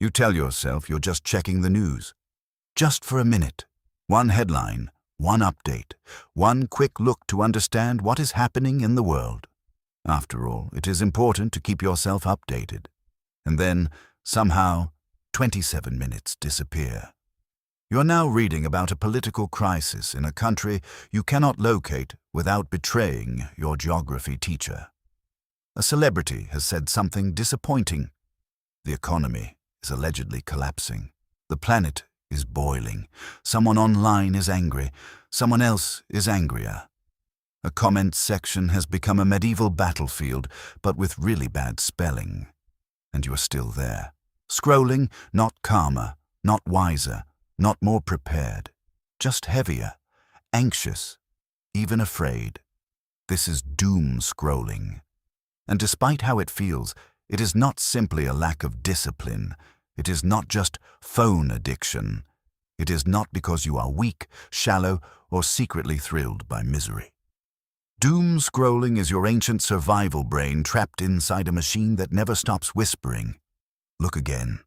You tell yourself you're just checking the news. Just for a minute. One headline, one update, one quick look to understand what is happening in the world. After all, it is important to keep yourself updated. And then, somehow, 27 minutes disappear. You're now reading about a political crisis in a country you cannot locate without betraying your geography teacher. A celebrity has said something disappointing. The economy is allegedly collapsing. The planet is boiling. Someone online is angry. Someone else is angrier. A comment section has become a medieval battlefield, but with really bad spelling. And you're still there. Scrolling, not calmer, not wiser, not more prepared. Just heavier, anxious, even afraid. This is doom scrolling. And despite how it feels, it is not simply a lack of discipline. It is not just phone addiction. It is not because you are weak, shallow, or secretly thrilled by misery. Doom scrolling is your ancient survival brain trapped inside a machine that never stops whispering, "Look again.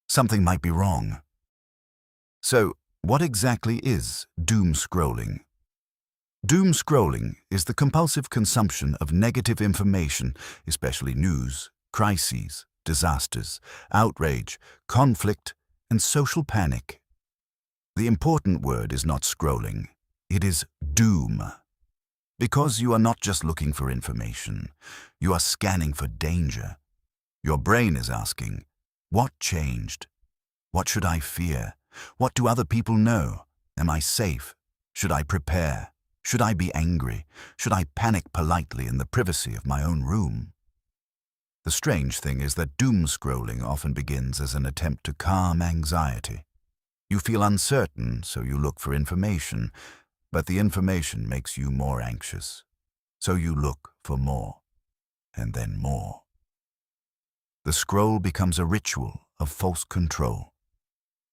Something might be wrong." So, what exactly is doom scrolling? Doom scrolling is the compulsive consumption of negative information, especially news, crises, disasters, outrage, conflict, and social panic. The important word is not scrolling, it is doom. Because you are not just looking for information, you are scanning for danger. Your brain is asking, what changed? What should I fear? What do other people know? Am I safe? Should I prepare? Should I be angry? Should I panic politely in the privacy of my own room? The strange thing is that doom scrolling often begins as an attempt to calm anxiety. You feel uncertain, so you look for information, but the information makes you more anxious. So you look for more, and then more. The scroll becomes a ritual of false control.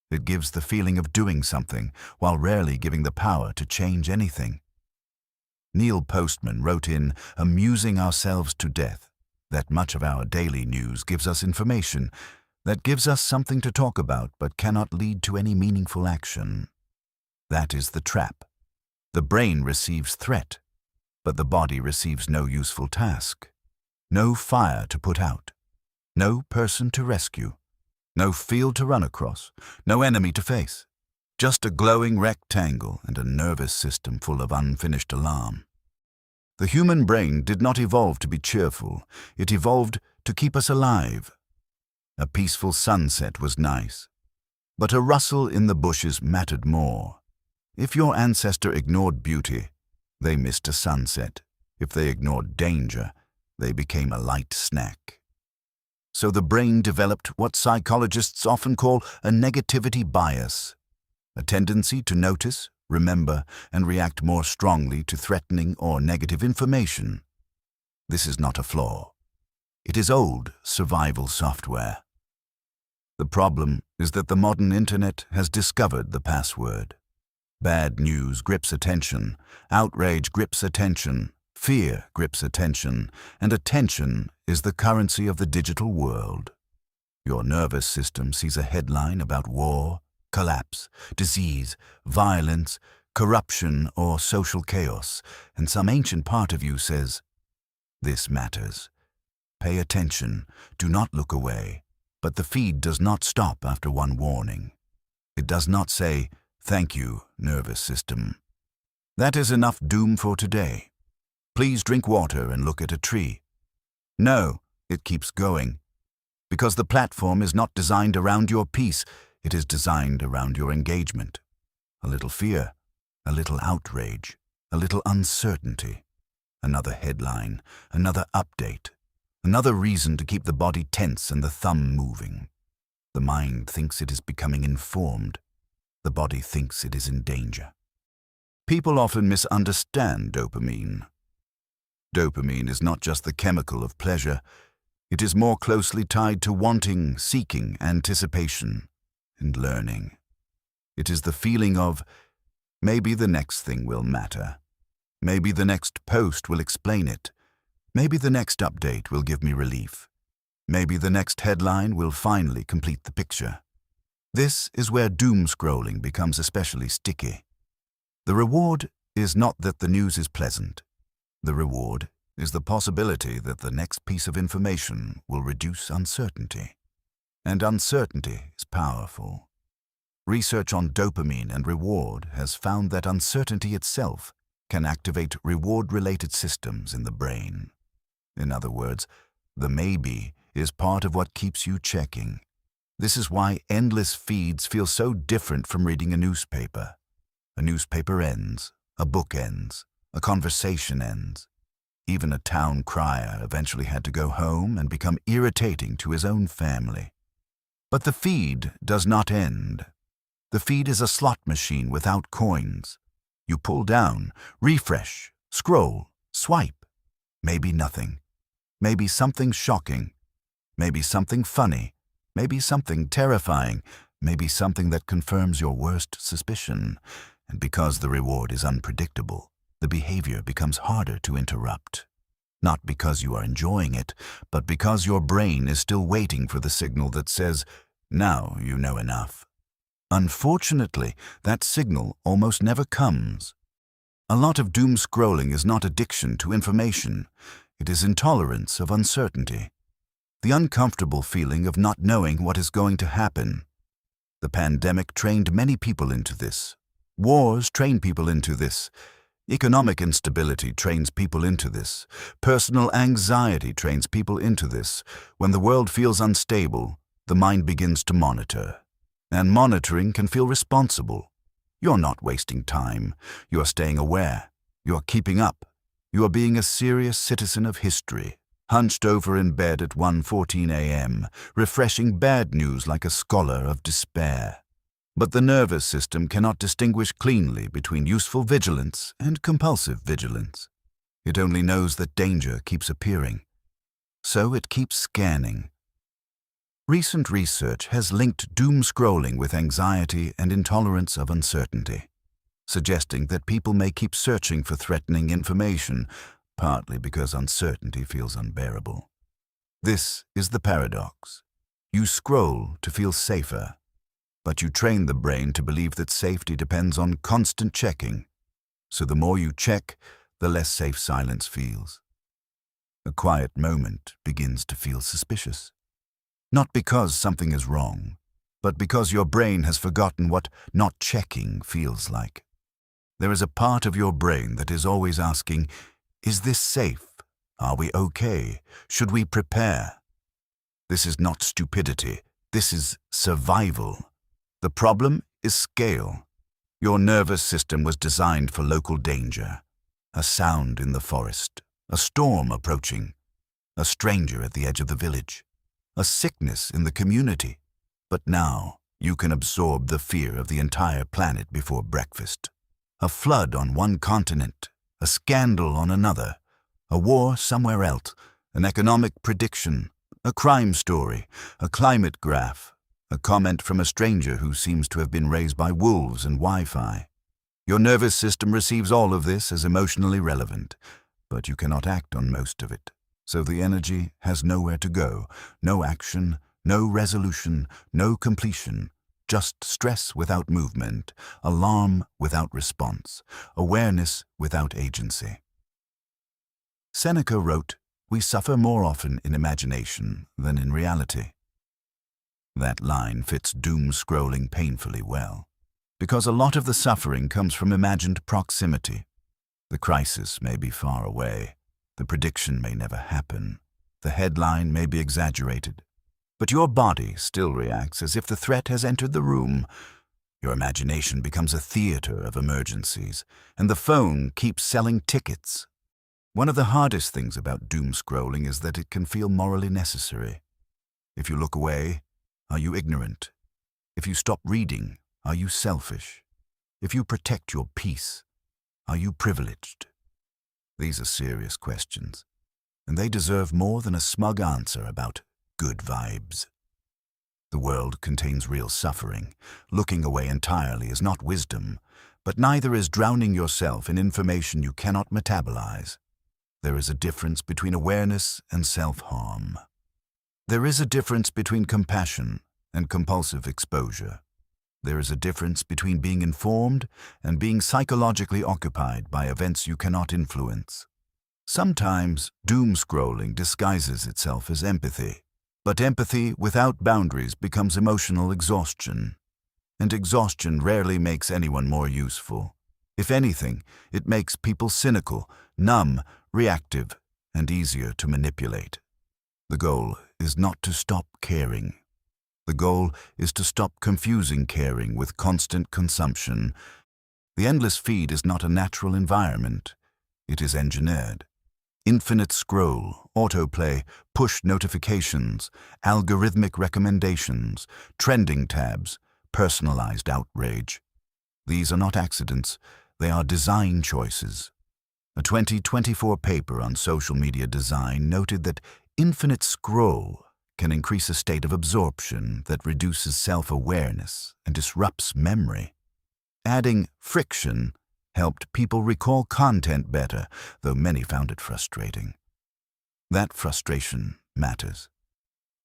It gives the feeling of doing something, while rarely giving the power to change anything. Neil Postman wrote in Amusing Ourselves to Death that much of our daily news gives us information, that gives us something to talk about but cannot lead to any meaningful action. That is the trap. The brain receives threat, but the body receives no useful task. No fire to put out. No person to rescue. No field to run across. No enemy to face. Just a glowing rectangle and a nervous system full of unfinished alarm. The human brain did not evolve to be cheerful. It evolved to keep us alive. A peaceful sunset was nice, but a rustle in the bushes mattered more. If your ancestor ignored beauty, they missed a sunset. If they ignored danger, they became a light snack. So the brain developed what psychologists often call a negativity bias, a tendency to notice, remember, and react more strongly to threatening or negative information. This is not a flaw. It is old survival software. The problem is that the modern internet has discovered the password. Bad news grips attention, outrage grips attention, fear grips attention, and attention is the currency of the digital world. Your nervous system sees a headline about war, collapse, disease, violence, corruption, or social chaos, and some ancient part of you says, "This matters. Pay attention, do not look away." But the feed does not stop after one warning. It does not say, "Thank you, nervous system. That is enough doom for today. Please drink water and look at a tree." No, it keeps going. Because the platform is not designed around your peace, it is designed around your engagement. A little fear, a little outrage, a little uncertainty. Another headline, another update. Another reason to keep the body tense and the thumb moving. The mind thinks it is becoming informed. The body thinks it is in danger. People often misunderstand dopamine. Dopamine is not just the chemical of pleasure. It is more closely tied to wanting, seeking, anticipation, and learning. It is the feeling of, maybe the next thing will matter. Maybe the next post will explain it. Maybe the next update will give me relief. Maybe the next headline will finally complete the picture. This is where doom scrolling becomes especially sticky. The reward is not that the news is pleasant. The reward is the possibility that the next piece of information will reduce uncertainty. And uncertainty is powerful. Research on dopamine and reward has found that uncertainty itself can activate reward-related systems in the brain. In other words, the maybe is part of what keeps you checking. This is why endless feeds feel so different from reading a newspaper. A newspaper ends, a book ends, a conversation ends. Even a town crier eventually had to go home and become irritating to his own family. But the feed does not end. The feed is a slot machine without coins. You pull down, refresh, scroll, swipe. Maybe nothing. Maybe something shocking. Maybe something funny. Maybe something terrifying. Maybe something that confirms your worst suspicion. And because the reward is unpredictable, the behavior becomes harder to interrupt. Not because you are enjoying it, but because your brain is still waiting for the signal that says, "Now you know enough." Unfortunately, that signal almost never comes. A lot of doom scrolling is not addiction to information. It is intolerance of uncertainty. The uncomfortable feeling of not knowing what is going to happen. The pandemic trained many people into this. Wars train people into this. Economic instability trains people into this. Personal anxiety trains people into this. When the world feels unstable, the mind begins to monitor. And monitoring can feel responsible. You're not wasting time. You're staying aware. You're keeping up. You are being a serious citizen of history, hunched over in bed at 1:14 a.m., refreshing bad news like a scholar of despair. But the nervous system cannot distinguish cleanly between useful vigilance and compulsive vigilance. It only knows that danger keeps appearing. So it keeps scanning. Recent research has linked doom scrolling with anxiety and intolerance of uncertainty, suggesting that people may keep searching for threatening information, partly because uncertainty feels unbearable. This is the paradox. You scroll to feel safer, but you train the brain to believe that safety depends on constant checking. So the more you check, the less safe silence feels. A quiet moment begins to feel suspicious. Not because something is wrong, but because your brain has forgotten what not checking feels like. There is a part of your brain that is always asking, "Is this safe? Are we okay? Should we prepare?" This is not stupidity. This is survival. The problem is scale. Your nervous system was designed for local danger. A sound in the forest, a storm approaching, a stranger at the edge of the village, a sickness in the community. But now you can absorb the fear of the entire planet before breakfast. A flood on one continent, a scandal on another, a war somewhere else, an economic prediction, a crime story, a climate graph, a comment from a stranger who seems to have been raised by wolves and Wi-Fi. Your nervous system receives all of this as emotionally relevant, but you cannot act on most of it. So the energy has nowhere to go, no action, no resolution, no completion, just stress without movement, alarm without response, awareness without agency. Seneca wrote, "We suffer more often in imagination than in reality." That line fits doom scrolling painfully well, because a lot of the suffering comes from imagined proximity. The crisis may be far away. The prediction may never happen. The headline may be exaggerated. But your body still reacts as if the threat has entered the room. Your imagination becomes a theater of emergencies, and the phone keeps selling tickets. One of the hardest things about doom scrolling is that it can feel morally necessary. If you look away, are you ignorant? If you stop reading, are you selfish? If you protect your peace, are you privileged? These are serious questions, and they deserve more than a smug answer about good vibes. The world contains real suffering. Looking away entirely is not wisdom, but neither is drowning yourself in information you cannot metabolize. There is a difference between awareness and self-harm. There is a difference between compassion and compulsive exposure. There is a difference between being informed and being psychologically occupied by events you cannot influence. Sometimes doom-scrolling disguises itself as empathy, but empathy without boundaries becomes emotional exhaustion. And exhaustion rarely makes anyone more useful. If anything, it makes people cynical, numb, reactive, and easier to manipulate. The goal is not to stop caring. The goal is to stop confusing caring with constant consumption. The endless feed is not a natural environment. It is engineered. Infinite scroll, autoplay, push notifications, algorithmic recommendations, trending tabs, personalized outrage. These are not accidents, they are design choices. A 2024 paper on social media design noted that infinite scroll can increase a state of absorption that reduces self-awareness and disrupts memory. Adding friction helped people recall content better, though many found it frustrating. That frustration matters,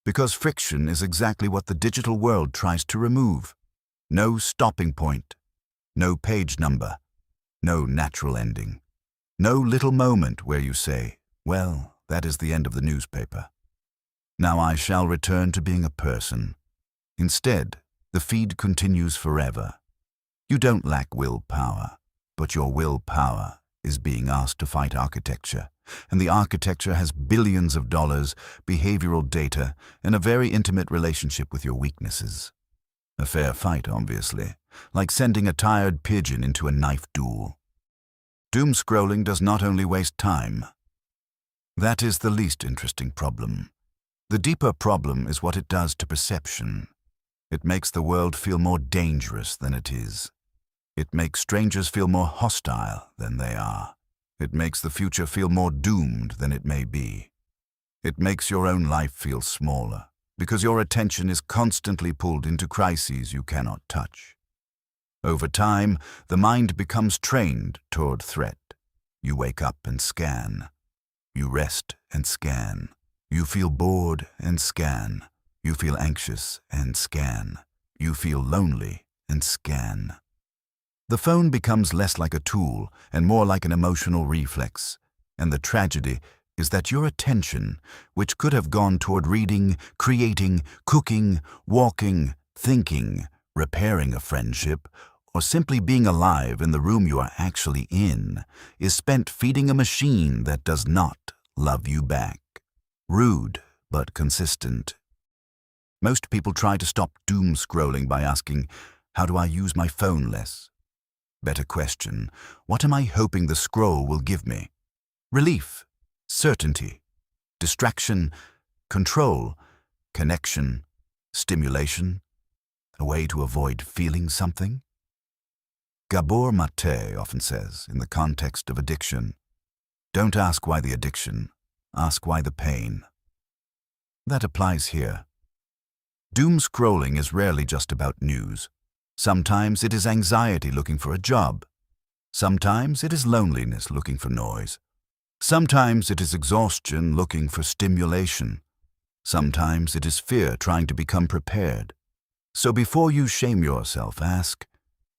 because friction is exactly what the digital world tries to remove. No stopping point, no page number, no natural ending, no little moment where you say, well, that is the end of the newspaper. Now I shall return to being a person. Instead, the feed continues forever. You don't lack willpower, but your willpower is being asked to fight architecture, and the architecture has billions of dollars, behavioral data, and a very intimate relationship with your weaknesses. A fair fight, obviously, like sending a tired pigeon into a knife duel. Doom-scrolling does not only waste time. That is the least interesting problem. The deeper problem is what it does to perception. It makes the world feel more dangerous than it is. It makes strangers feel more hostile than they are. It makes the future feel more doomed than it may be. It makes your own life feel smaller, because your attention is constantly pulled into crises you cannot touch. Over time, the mind becomes trained toward threat. You wake up and scan. You rest and scan. You feel bored and scan. You feel anxious and scan. You feel lonely and scan. The phone becomes less like a tool and more like an emotional reflex. And the tragedy is that your attention, which could have gone toward reading, creating, cooking, walking, thinking, repairing a friendship, or simply being alive in the room you are actually in, is spent feeding a machine that does not love you back. Rude, but consistent. Most people try to stop doom scrolling by asking, how do I use my phone less? Better question, what am I hoping the scroll will give me? Relief, certainty, distraction, control, connection, stimulation, a way to avoid feeling something? Gabor Mate often says, in the context of addiction, don't ask why the addiction, ask why the pain. That applies here. Doom scrolling is rarely just about news. Sometimes it is anxiety looking for a job. Sometimes it is loneliness looking for noise. Sometimes it is exhaustion looking for stimulation. Sometimes it is fear trying to become prepared. So before you shame yourself, ask,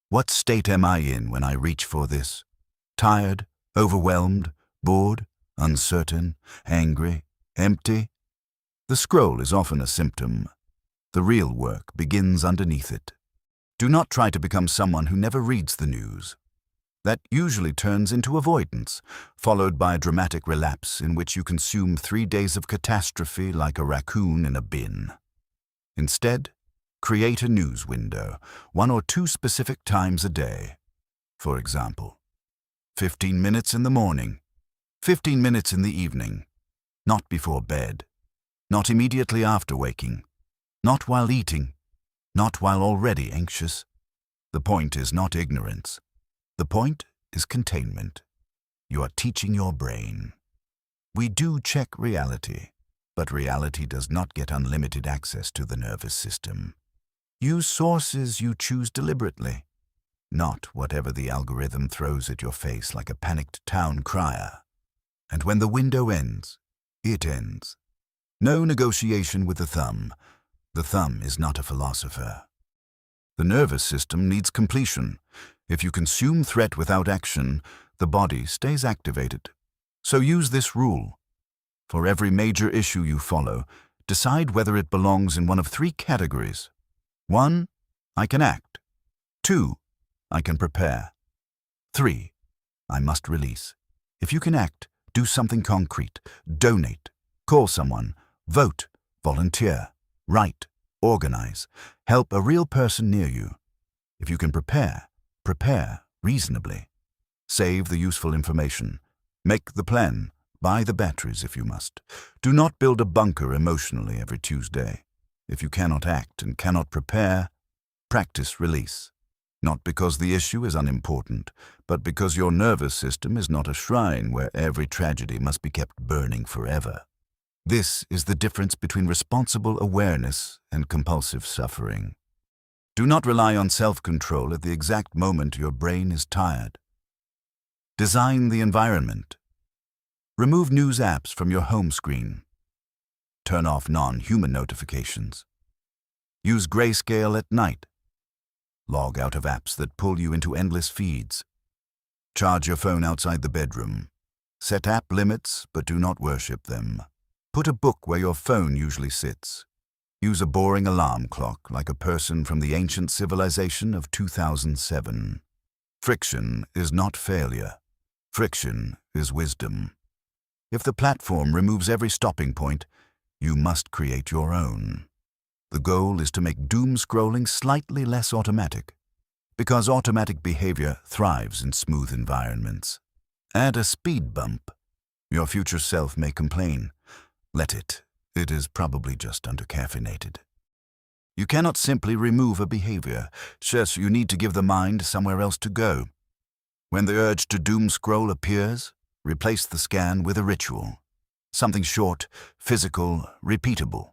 what state am I in when I reach for this? Tired, overwhelmed, bored, uncertain, angry, empty? The scroll is often a symptom. The real work begins underneath it. Do not try to become someone who never reads the news. That usually turns into avoidance, followed by a dramatic relapse in which you consume 3 days of catastrophe like a raccoon in a bin. Instead, create a news window, 1 or 2 specific times a day. For example, 15 minutes in the morning, 15 minutes in the evening, not before bed, not immediately after waking, not while eating, not while already anxious. The point is not ignorance. The point is containment. You are teaching your brain. We do check reality, but reality does not get unlimited access to the nervous system. Use sources you choose deliberately, not whatever the algorithm throws at your face like a panicked town crier. And when the window ends, it ends. No negotiation with the thumb. The thumb is not a philosopher. The nervous system needs completion. If you consume threat without action, the body stays activated. So use this rule. For every major issue you follow, decide whether it belongs in one of 3 categories. 1. I can act. 2. I can prepare. 3. I must release. If you can act, do something concrete. Donate. Call someone. Vote. Volunteer. Write. Organize. Help a real person near you. If you can prepare, prepare reasonably. Save the useful information. Make the plan. Buy the batteries if you must. Do not build a bunker emotionally every Tuesday. If you cannot act and cannot prepare, practice release. Not because the issue is unimportant, but because your nervous system is not a shrine where every tragedy must be kept burning forever. This is the difference between responsible awareness and compulsive suffering. Do not rely on self-control at the exact moment your brain is tired. Design the environment. Remove news apps from your home screen. Turn off non-human notifications. Use grayscale at night. Log out of apps that pull you into endless feeds. Charge your phone outside the bedroom. Set app limits, but do not worship them. Put a book where your phone usually sits. Use a boring alarm clock like a person from the ancient civilization of 2007. Friction is not failure. Friction is wisdom. If the platform removes every stopping point, you must create your own. The goal is to make doom-scrolling slightly less automatic, because automatic behavior thrives in smooth environments. Add a speed bump. Your future self may complain. Let it. It is probably just undercaffeinated. You cannot simply remove a behavior. Just you need to give the mind somewhere else to go. When the urge to doom-scroll appears, replace the scan with a ritual. Something short, physical, repeatable.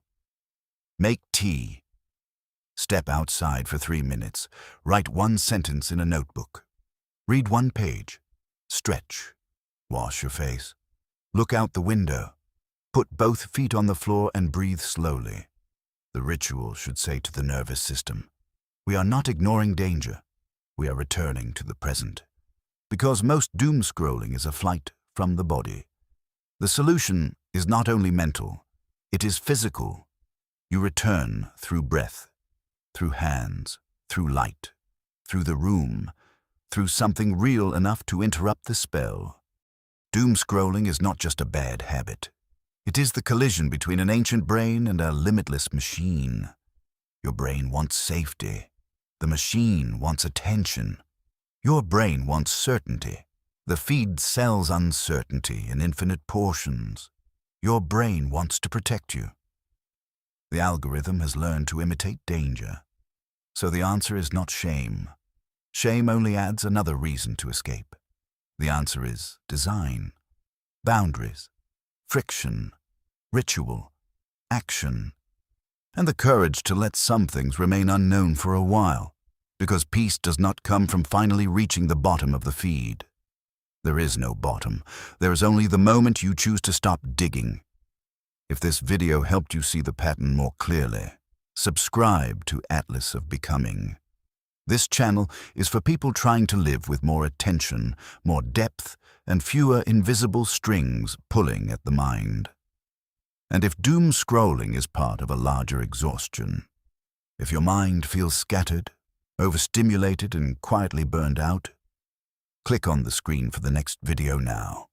Make tea. Step outside for 3 minutes. Write 1 sentence in a notebook. Read 1 page. Stretch. Wash your face. Look out the window. Put both feet on the floor and breathe slowly. The ritual should say to the nervous system, we are not ignoring danger. We are returning to the present. Because most doom-scrolling is a flight from the body. The solution is not only mental, it is physical. You return through breath, through hands, through light, through the room, through something real enough to interrupt the spell. Doom-scrolling is not just a bad habit. It is the collision between an ancient brain and a limitless machine. Your brain wants safety. The machine wants attention. Your brain wants certainty. The feed sells uncertainty in infinite portions. Your brain wants to protect you. The algorithm has learned to imitate danger. So the answer is not shame. Shame only adds another reason to escape. The answer is design, boundaries, friction, ritual, action, and the courage to let some things remain unknown for a while, because peace does not come from finally reaching the bottom of the feed. There is no bottom. There is only the moment you choose to stop digging. If this video helped you see the pattern more clearly, subscribe to Atlas of Becoming. This channel is for people trying to live with more attention, more depth, and fewer invisible strings pulling at the mind. And if doom-scrolling is part of a larger exhaustion, if your mind feels scattered, overstimulated, and quietly burned out, click on the screen for the next video now.